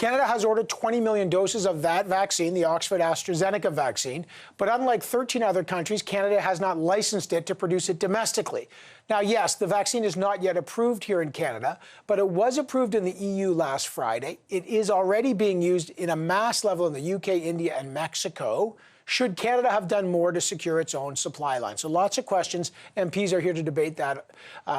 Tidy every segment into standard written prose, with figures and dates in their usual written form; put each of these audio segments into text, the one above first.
Canada has ordered 20 million doses of that vaccine, the Oxford AstraZeneca vaccine, but unlike 13 other countries, Canada has not licensed it to produce it domestically. Now, yes, the vaccine is not yet approved here in Canada, but it was approved in the EU last Friday. It is already being used in a mass level in the UK, India, and Mexico. Should Canada have done more to secure its own supply line? So lots of questions. MPs are here to debate that.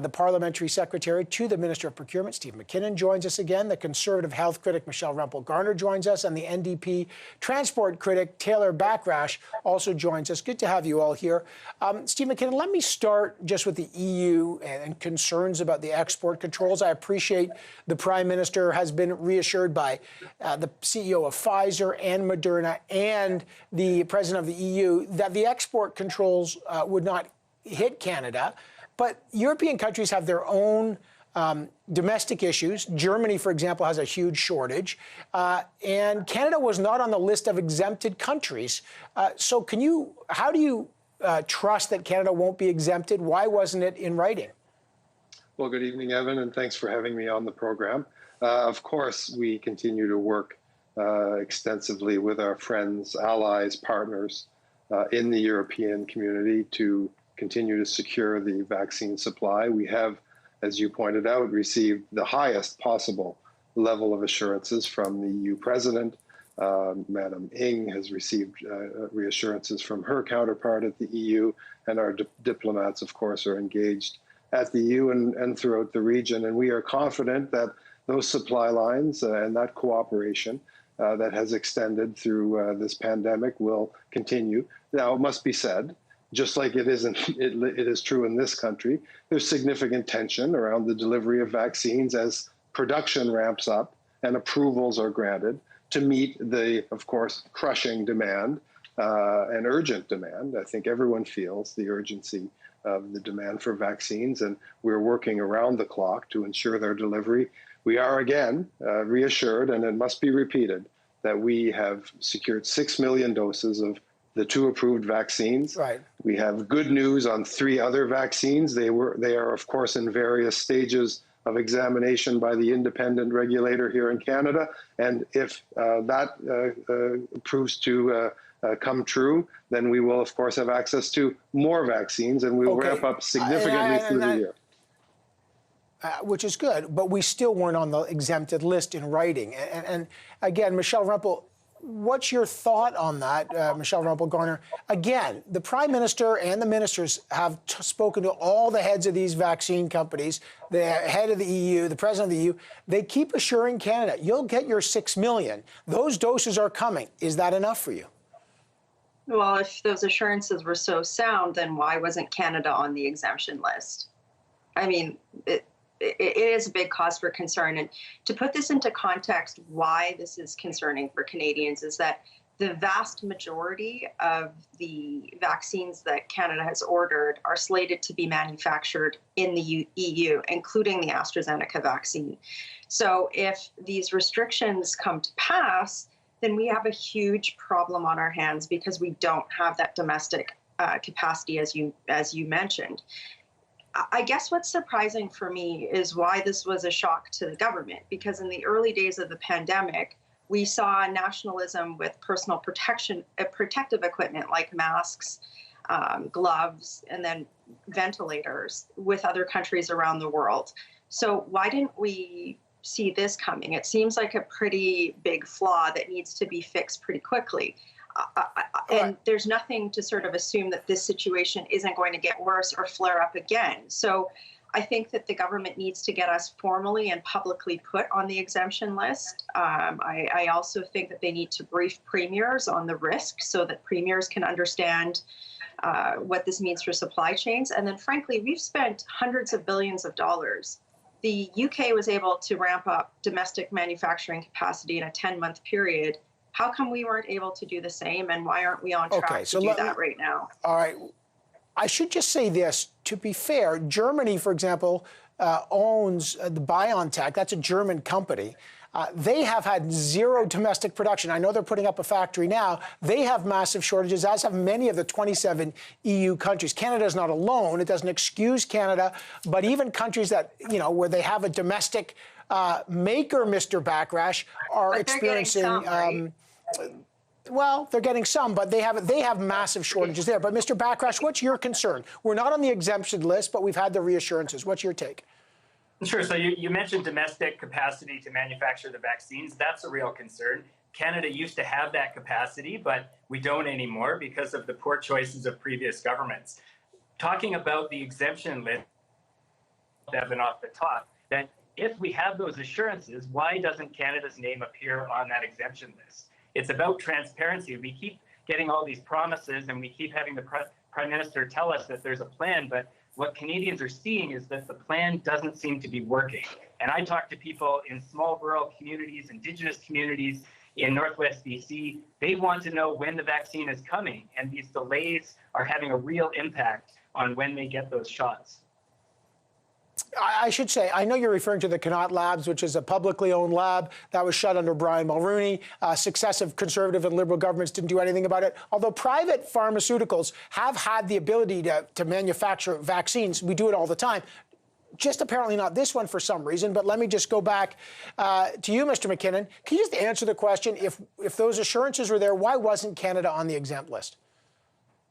The Parliamentary Secretary to the Minister of Procurement, Steve MacKinnon, joins us again. The Conservative health critic, Rempel Garner, joins us. And the NDP transport critic, Bachrach, also joins us. Good to have you all here. Steve MacKinnon, let me start just with the EU and concerns about the export controls. I appreciate the Prime Minister has been reassured by the CEO of Pfizer and Moderna and the President of the EU that the export controls would not hit Canada. But European countries have their own domestic issues. Germany, for example, has a huge shortage. And Canada was not on the list of exempted countries. So how do you trust that Canada won't be exempted? Why wasn't it in writing? Well, good evening, Evan, and thanks for having me on the program. Of course, we continue to work extensively with our friends, allies, partners in the European community to continue to secure the vaccine supply. We have, as you pointed out, received the highest possible level of assurances from the EU President. Madam Ng has received reassurances from her counterpart at the EU, and our diplomats, of course, are engaged at the EU and throughout the region. And we are confident that those supply lines and that cooperation that has extended through this pandemic will continue. Now, it must be said, just like it is true in this country, there's significant tension around the delivery of vaccines as production ramps up and approvals are granted to meet the, of course, crushing demand and urgent demand. I think everyone feels the urgency of the demand for vaccines, and we're working around the clock to ensure their delivery. We are again reassured, and it must be repeated, that we have secured 6 million doses of the 2 approved vaccines. Right. We have good news on 3 other vaccines. They are, of course, in various stages of examination by the independent regulator here in Canada. And if that proves to come true, then we will, of course, have access to more vaccines, and we will ramp up significantly through the year. Which is good, but we still weren't on the exempted list in writing. And again, Rempel, what's your thought on that, Rempel Garner? Again, the Prime Minister and the ministers have spoken to all the heads of these vaccine companies, the head of the EU, the President of the EU. They keep assuring Canada, you'll get your 6 million. Those doses are coming. Is that enough for you? Well, if those assurances were so sound, then why wasn't Canada on the exemption list? I mean, it is a big cause for concern. And to put this into context, why this is concerning for Canadians is that the vast majority of the vaccines that Canada has ordered are slated to be manufactured in the EU, including the AstraZeneca vaccine. So if these restrictions come to pass, then we have a huge problem on our hands because we don't have that domestic capacity, as you mentioned. I guess what's surprising for me is why this was a shock to the government, because in the early days of the pandemic, we saw nationalism with personal protective equipment like masks, gloves, and then ventilators with other countries around the world. So why didn't we see this coming? It seems like a pretty big flaw that needs to be fixed pretty quickly. And there's nothing to sort of assume that this situation isn't going to get worse or flare up again. So I think that the government needs to get us formally and publicly put on the exemption list. I also think that they need to brief premiers on the risk so that premiers can understand what this means for supply chains. And then, frankly, we've spent hundreds of billions of dollars. The UK was able to ramp up domestic manufacturing capacity in a 10-month period. How come we weren't able to do the same, and why aren't we on track to do that right now? All right. I should just say this. To be fair, Germany, for example, owns the BioNTech. That's a German company. They have had zero domestic production. I know they're putting up a factory now. They have massive shortages, as have many of the 27 EU countries. Canada is not alone. It doesn't excuse Canada, but even countries that, where they have a domestic maker, Mr. Bachrach, are But experiencing. they're getting some, right? Well, they're getting some, but they have massive shortages there. But Mr. Bachrach, what's your concern? We're not on the exemption list, but we've had the reassurances. What's your take? Sure. So you mentioned domestic capacity to manufacture the vaccines. That's a real concern. Canada used to have that capacity, but we don't anymore because of the poor choices of previous governments. Talking about the exemption list, Evan, off the top, that if we have those assurances, why doesn't Canada's name appear on that exemption list? It's about transparency. We keep getting all these promises and we keep having the Prime Minister tell us that there's a plan, but what Canadians are seeing is that the plan doesn't seem to be working. And I talk to people in small rural communities, Indigenous communities in Northwest BC. They want to know when the vaccine is coming, and these delays are having a real impact on when they get those shots. I should say, I know you're referring to the Connaught Labs, which is a publicly owned lab that was shut under Brian Mulroney. Successive Conservative and Liberal governments didn't do anything about it. Although private pharmaceuticals have had the ability to manufacture vaccines. We do it all the time. Just apparently not this one for some reason. But let me just go back to you, Mr. MacKinnon. Can you just answer the question, if those assurances were there, why wasn't Canada on the exempt list?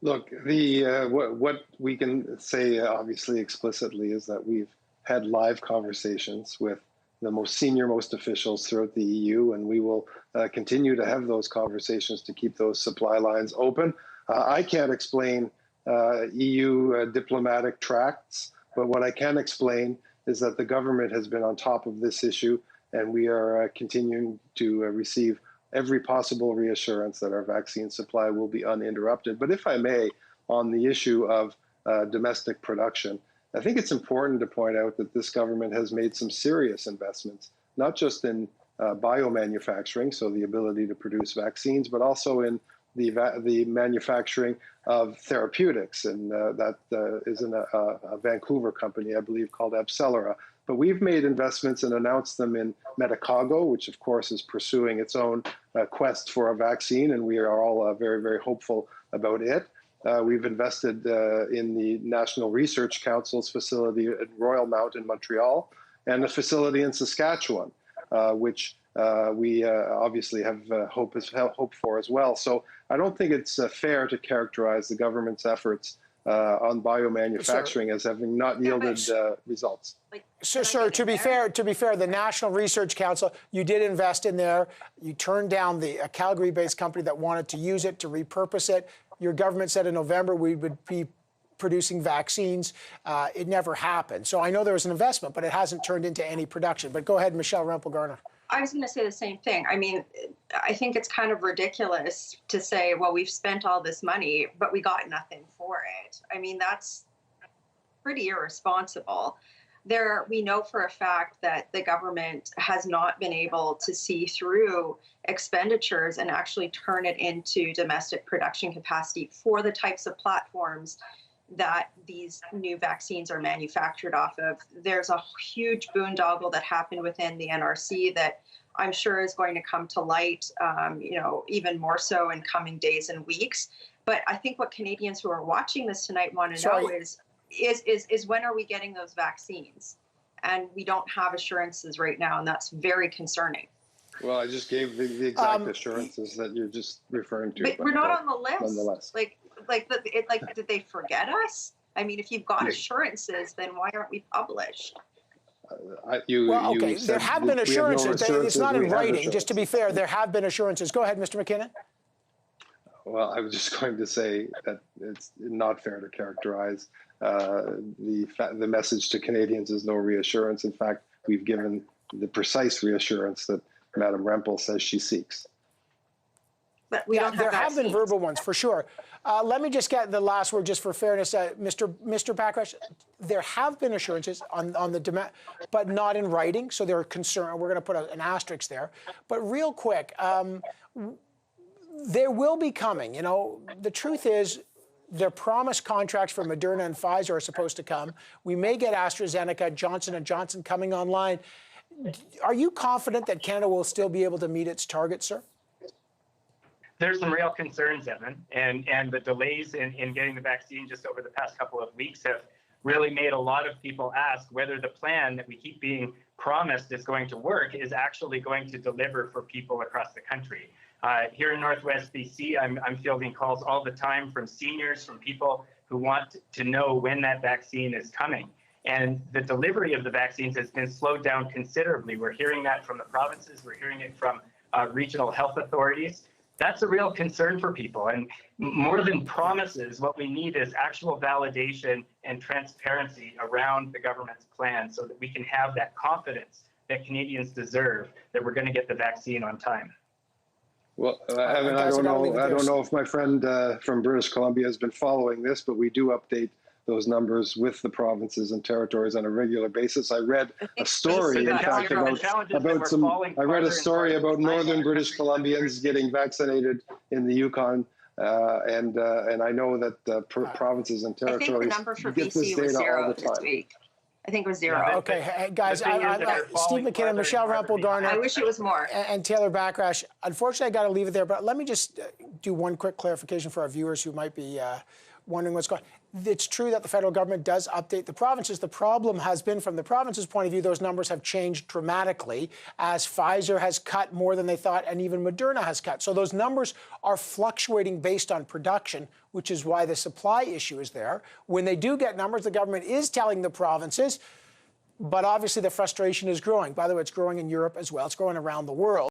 Look, what we can say, obviously, explicitly, is that we've had live conversations with the most senior, most officials throughout the EU, and we will continue to have those conversations to keep those supply lines open. I can't explain EU diplomatic tracts, but what I can explain is that the government has been on top of this issue, and we are continuing to receive every possible reassurance that our vaccine supply will be uninterrupted. But if I may, on the issue of domestic production, I think it's important to point out that this government has made some serious investments, not just in biomanufacturing, so the ability to produce vaccines, but also in the manufacturing of therapeutics. And that is in a Vancouver company, I believe, called Abcelera. But we've made investments and announced them in Medicago, which, of course, is pursuing its own quest for a vaccine, and we are all very, very hopeful about it. We've invested in the National Research Council's facility at Royal Mount in Montreal and a facility in Saskatchewan, which we obviously have hope for as well. So I don't think it's fair to characterize the government's efforts on biomanufacturing as having not yielded results. Sir, to be fair, the National Research Council, you did invest in there. You turned down a Calgary-based company that wanted to use it, to repurpose it. Your government said in November we would be producing vaccines. It never happened. So I know there was an investment, but it hasn't turned into any production. But go ahead, Michelle Rempel, Garner. I was going to say the same thing. I mean, I think it's kind of ridiculous to say, well, we've spent all this money, but we got nothing for it. I mean, that's pretty irresponsible. We know for a fact that the government has not been able to see through expenditures and actually turn it into domestic production capacity for the types of platforms that these new vaccines are manufactured off of. There's a huge boondoggle that happened within the NRC that I'm sure is going to come to light, even more so in coming days and weeks. But I think what Canadians who are watching this tonight want to know is when are we getting those vaccines? And we don't have assurances right now, and that's very concerning. Well, I just gave the exact assurances that you're just referring to. But we're not on the list. Nonetheless. Did they forget us? I mean, if you've got assurances, then why aren't we published? There have been assurances. It's not in writing. Just to be fair, there have been assurances. Go ahead, Mr. MacKinnon. Well, I was just going to say that it's not fair to characterize the message to Canadians as no reassurance. In fact, we've given the precise reassurance that Madam Rempel says she seeks. But there have been verbal ones, for sure. Let me just get the last word, just for fairness, Mr. Bachrach. There have been assurances on the demand, but not in writing. So they're concerned. We're going to put an asterisk there. But real quick, there will be coming. You know, the truth is, the promised contracts for Moderna and Pfizer are supposed to come. We may get AstraZeneca, Johnson & Johnson coming online. Are you confident that Canada will still be able to meet its targets, sir? There's some real concerns, Evan, and the delays in getting the vaccine just over the past couple of weeks have really made a lot of people ask whether the plan that we keep being promised is going to work is actually going to deliver for people across the country. Here in Northwest BC, I'm fielding calls all the time from seniors, from people who want to know when that vaccine is coming. And the delivery of the vaccines has been slowed down considerably. We're hearing that from the provinces. We're hearing it from regional health authorities. That's a real concern for people. And more than promises, what we need is actual validation and transparency around the government's plan so that we can have that confidence that Canadians deserve that we're going to get the vaccine on time. Well, Evan, I don't know if my friend from British Columbia has been following this, but we do update those numbers with the provinces and territories on a regular basis. I read a story, in fact, about northern British Columbians getting vaccinated in the Yukon, and I know that provinces and territories I think the number for get this BC was data all 0 the time. this week. I think it was 0. Yeah, Okay, hey, guys, Steve MacKinnon, Michelle Rempel, Garner. I wish it was more. And Taylor Bachrach. Unfortunately, I got to leave it there, but let me just do one quick clarification for our viewers who might be wondering what's going on. It's true that the federal government does update the provinces. The problem has been, from the provinces' point of view, those numbers have changed dramatically as Pfizer has cut more than they thought, and even Moderna has cut. So those numbers are fluctuating based on production, which is why the supply issue is there. When they do get numbers, the government is telling the provinces, but obviously the frustration is growing. By the way, it's growing in Europe as well. It's growing around the world.